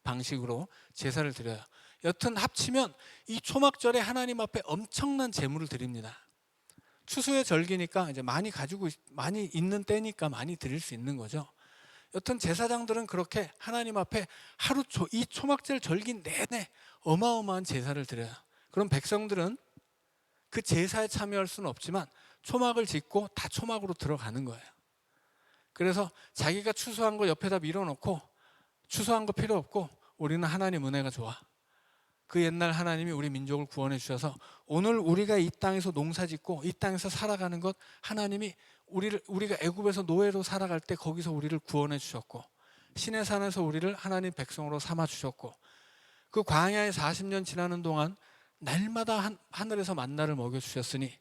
방식으로 제사를 드려요. 여튼 합치면 이 초막절에 하나님 앞에 엄청난 제물을 드립니다. 추수의 절기니까 이제 많이 있는 때니까 많이 드릴 수 있는 거죠. 여튼 제사장들은 그렇게 하나님 앞에 이 초막절 절기 내내 어마어마한 제사를 드려요. 그럼 백성들은 그 제사에 참여할 수는 없지만 초막을 짓고 다 초막으로 들어가는 거예요. 그래서 자기가 추수한 거 옆에다 밀어놓고, 추수한 거 필요 없고 우리는 하나님 은혜가 좋아, 그 옛날 하나님이 우리 민족을 구원해 주셔서 오늘 우리가 이 땅에서 농사짓고 이 땅에서 살아가는 것, 하나님이 우리가 애굽에서 노예로 살아갈 때 거기서 우리를 구원해 주셨고, 시내산에서 우리를 하나님 백성으로 삼아 주셨고, 그 광야에 40년 지나는 동안 날마다 하늘에서 만나를 먹여 주셨으니,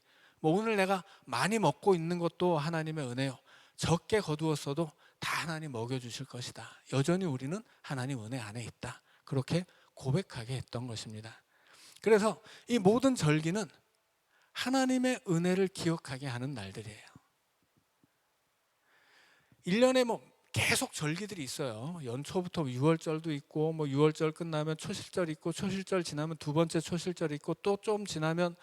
뭐 오늘 내가 많이 먹고 있는 것도 하나님의 은혜요, 적게 거두었어도 다 하나님 먹여 주실 것이다, 여전히 우리는 하나님 은혜 안에 있다, 그렇게 고백하게 했던 것입니다. 그래서 이 모든 절기는 하나님의 은혜를 기억하게 하는 날들이에요. 1년에 뭐 계속 절기들이 있어요. 연초부터 6월절도 있고, 뭐 6월절 끝나면 초실절 있고, 초실절 지나면 두 번째 초실절 있고, 또 좀 지나면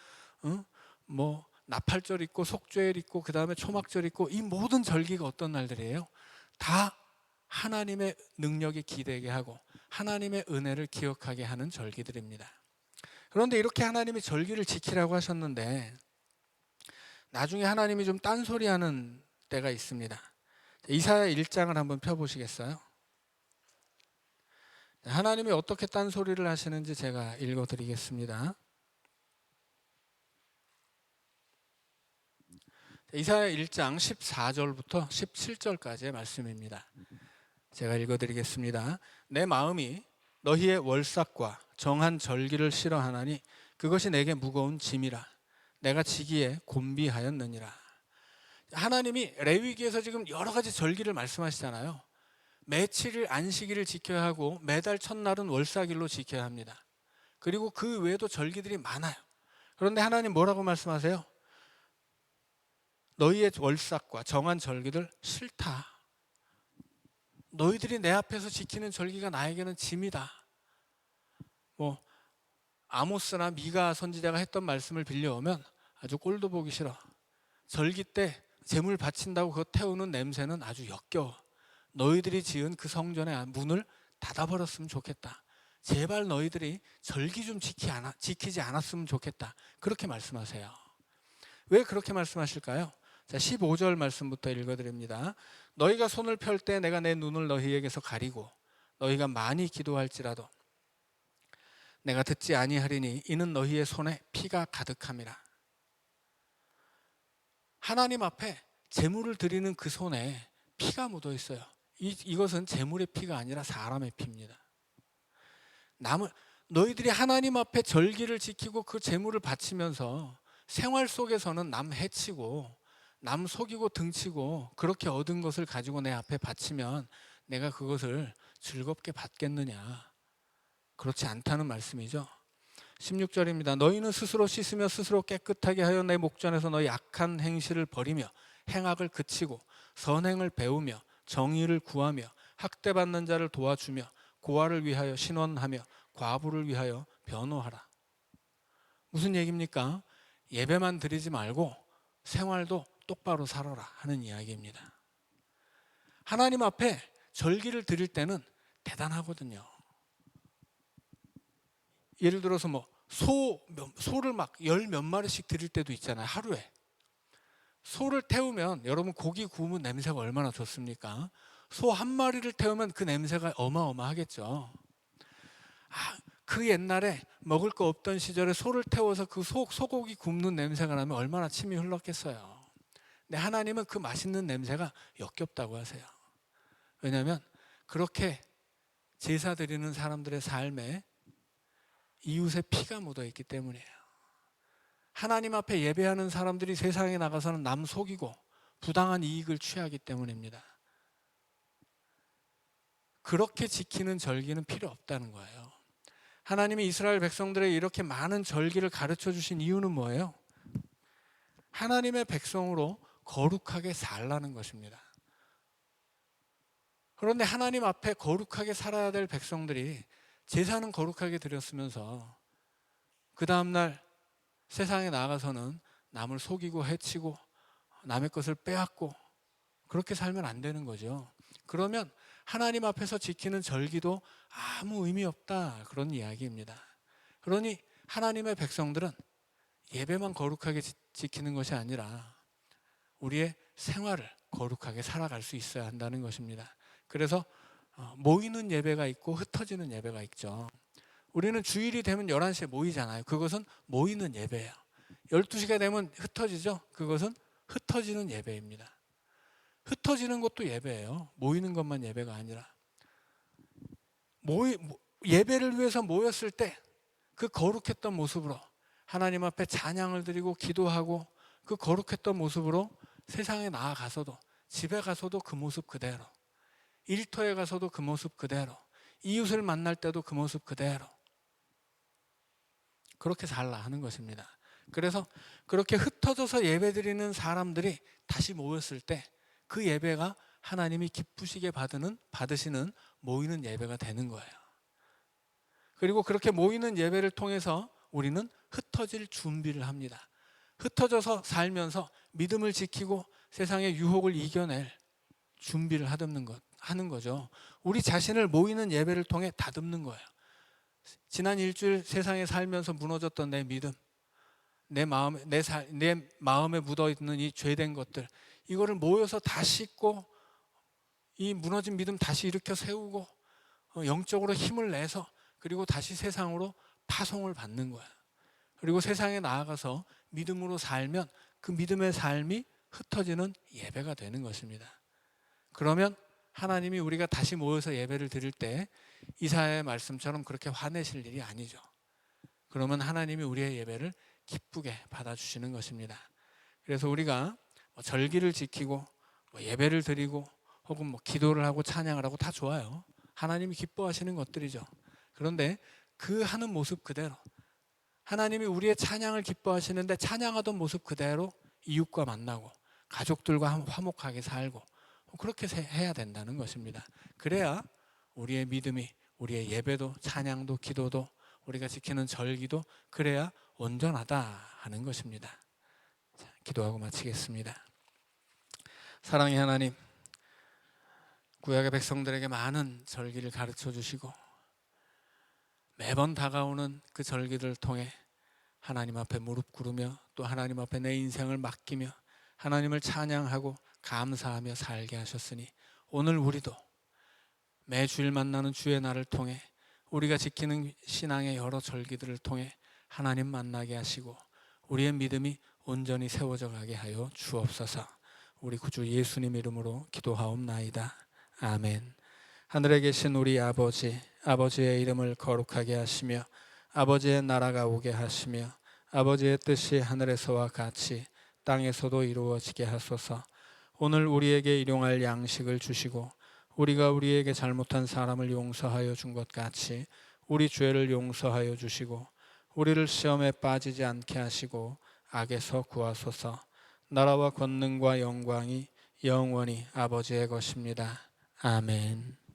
뭐 나팔절 있고, 속죄일 있고, 그 다음에 초막절 있고, 이 모든 절기가 어떤 날들이에요? 다 하나님의 능력에 기대게 하고 하나님의 은혜를 기억하게 하는 절기들입니다. 그런데 이렇게 하나님이 절기를 지키라고 하셨는데 나중에 하나님이 좀 딴소리하는 때가 있습니다. 이사야 1장을 한번 펴보시겠어요? 하나님이 어떻게 딴소리를 하시는지 제가 읽어드리겠습니다. 이사야 1장 14절부터 17절까지의 말씀입니다. 제가 읽어드리겠습니다. 내 마음이 너희의 월삭과 정한 절기를 싫어하나니 그것이 내게 무거운 짐이라. 내가 지기에 곤비하였느니라. 하나님이 레위기에서 지금 여러 가지 절기를 말씀하시잖아요. 매 7일 안식일을 지켜야 하고 매달 첫날은 월삭일로 지켜야 합니다. 그리고 그 외에도 절기들이 많아요. 그런데 하나님 뭐라고 말씀하세요? 너희의 월삭과 정한 절기들 싫다. 너희들이 내 앞에서 지키는 절기가 나에게는 짐이다. 뭐 아모스나 미가 선지자가 했던 말씀을 빌려오면 아주 꼴도 보기 싫어. 절기 때 제물 바친다고 그거 태우는 냄새는 아주 역겨워. 너희들이 지은 그 성전의 문을 닫아버렸으면 좋겠다. 제발 너희들이 절기 좀 지키지 않았으면 좋겠다. 그렇게 말씀하세요. 왜 그렇게 말씀하실까요? 자, 15절 말씀부터 읽어드립니다. 너희가 손을 펼 때 내가 내 눈을 너희에게서 가리고 너희가 많이 기도할지라도 내가 듣지 아니하리니 이는 너희의 손에 피가 가득함이라. 하나님 앞에 제물을 드리는 그 손에 피가 묻어 있어요. 이것은 제물의 피가 아니라 사람의 피입니다. 너희들이 하나님 앞에 절기를 지키고 그 제물을 바치면서 생활 속에서는 남 해치고 남 속이고 등치고 그렇게 얻은 것을 가지고 내 앞에 바치면 내가 그것을 즐겁게 받겠느냐? 그렇지 않다는 말씀이죠. 16절입니다. 너희는 스스로 씻으며 스스로 깨끗하게 하여 내 목전에서 너희 악한 행실을 버리며 행악을 그치고 선행을 배우며 정의를 구하며 학대받는 자를 도와주며 고아를 위하여 신원하며 과부를 위하여 변호하라. 무슨 얘기입니까? 예배만 드리지 말고 생활도 똑바로 살아라 하는 이야기입니다. 하나님 앞에 절기를 드릴 때는 대단하거든요. 예를 들어서 뭐 소를 막 열 몇 마리씩 드릴 때도 있잖아요. 하루에 소를 태우면 여러분 고기 구우면 냄새가 얼마나 좋습니까? 소 한 마리를 태우면 그 냄새가 어마어마하겠죠. 그 옛날에 먹을 거 없던 시절에 소를 태워서 그 소고기 굽는 냄새가 나면 얼마나 침이 흘렀겠어요. 근데 하나님은 그 맛있는 냄새가 역겹다고 하세요. 왜냐하면 그렇게 제사 드리는 사람들의 삶에 이웃의 피가 묻어 있기 때문이에요. 하나님 앞에 예배하는 사람들이 세상에 나가서는 남 속이고 부당한 이익을 취하기 때문입니다. 그렇게 지키는 절기는 필요 없다는 거예요. 하나님이 이스라엘 백성들에게 이렇게 많은 절기를 가르쳐 주신 이유는 뭐예요? 하나님의 백성으로 거룩하게 살라는 것입니다. 그런데 하나님 앞에 거룩하게 살아야 될 백성들이 제사는 거룩하게 드렸으면서 그 다음날 세상에 나가서는 남을 속이고 해치고 남의 것을 빼앗고 그렇게 살면 안 되는 거죠. 그러면 하나님 앞에서 지키는 절기도 아무 의미 없다, 그런 이야기입니다. 그러니 하나님의 백성들은 예배만 거룩하게 지키는 것이 아니라 우리의 생활을 거룩하게 살아갈 수 있어야 한다는 것입니다. 그래서 모이는 예배가 있고 흩어지는 예배가 있죠. 우리는 주일이 되면 11시에 모이잖아요. 그것은 모이는 예배예요. 12시가 되면 흩어지죠. 그것은 흩어지는 예배입니다. 흩어지는 것도 예배예요. 모이는 것만 예배가 아니라. 예배를 위해서 모였을 때 그 거룩했던 모습으로 하나님 앞에 찬양을 드리고 기도하고 그 거룩했던 모습으로 세상에 나아가서도, 집에 가서도 그 모습 그대로, 일터에 가서도 그 모습 그대로, 이웃을 만날 때도 그 모습 그대로 그렇게 살라 하는 것입니다. 그래서 그렇게 흩어져서 예배드리는 사람들이 다시 모였을 때 그 예배가 하나님이 기쁘시게 받으시는 모이는 예배가 되는 거예요. 그리고 그렇게 모이는 예배를 통해서 우리는 흩어질 준비를 합니다. 흩어져서 살면서 믿음을 지키고 세상의 유혹을 이겨낼 준비를 하는 거죠. 우리 자신을 모이는 예배를 통해 다듬는 거예요. 지난 일주일 세상에 살면서 무너졌던 내 믿음, 내 마음에 묻어있는 이 죄된 것들, 이거를 모여서 다 씻고 이 무너진 믿음 다시 일으켜 세우고 영적으로 힘을 내서 그리고 다시 세상으로 파송을 받는 거야. 그리고 세상에 나아가서 믿음으로 살면 그 믿음의 삶이 흩어지는 예배가 되는 것입니다. 그러면 하나님이 우리가 다시 모여서 예배를 드릴 때 이사야의 말씀처럼 그렇게 화내실 일이 아니죠. 그러면 하나님이 우리의 예배를 기쁘게 받아주시는 것입니다. 그래서 우리가 절기를 지키고 예배를 드리고 혹은 기도를 하고 찬양을 하고 다 좋아요. 하나님이 기뻐하시는 것들이죠. 그런데 그 하는 모습 그대로, 하나님이 우리의 찬양을 기뻐하시는데 찬양하던 모습 그대로 이웃과 만나고 가족들과 화목하게 살고 그렇게 해야 된다는 것입니다. 그래야 우리의 믿음이, 우리의 예배도 찬양도 기도도 우리가 지키는 절기도 그래야 온전하다 하는 것입니다. 자, 기도하고 마치겠습니다. 사랑의 하나님, 구약의 백성들에게 많은 절기를 가르쳐 주시고 매번 다가오는 그 절기를 통해 하나님 앞에 무릎 꿇으며 또 하나님 앞에 내 인생을 맡기며 하나님을 찬양하고 감사하며 살게 하셨으니 오늘 우리도 매 주일 만나는 주의 날을 통해 우리가 지키는 신앙의 여러 절기들을 통해 하나님 만나게 하시고 우리의 믿음이 온전히 세워져 가게 하여 주옵소서. 우리 구주 예수님 이름으로 기도하옵나이다. 아멘. 하늘에 계신 우리 아버지, 아버지의 이름을 거룩하게 하시며 아버지의 나라가 오게 하시며 아버지의 뜻이 하늘에서와 같이 땅에서도 이루어지게 하소서. 오늘 우리에게 일용할 양식을 주시고 우리가 우리에게 잘못한 사람을 용서하여 준 것 같이 우리 죄를 용서하여 주시고 우리를 시험에 빠지지 않게 하시고 악에서 구하소서. 나라와 권능과 영광이 영원히 아버지의 것입니다. 아멘.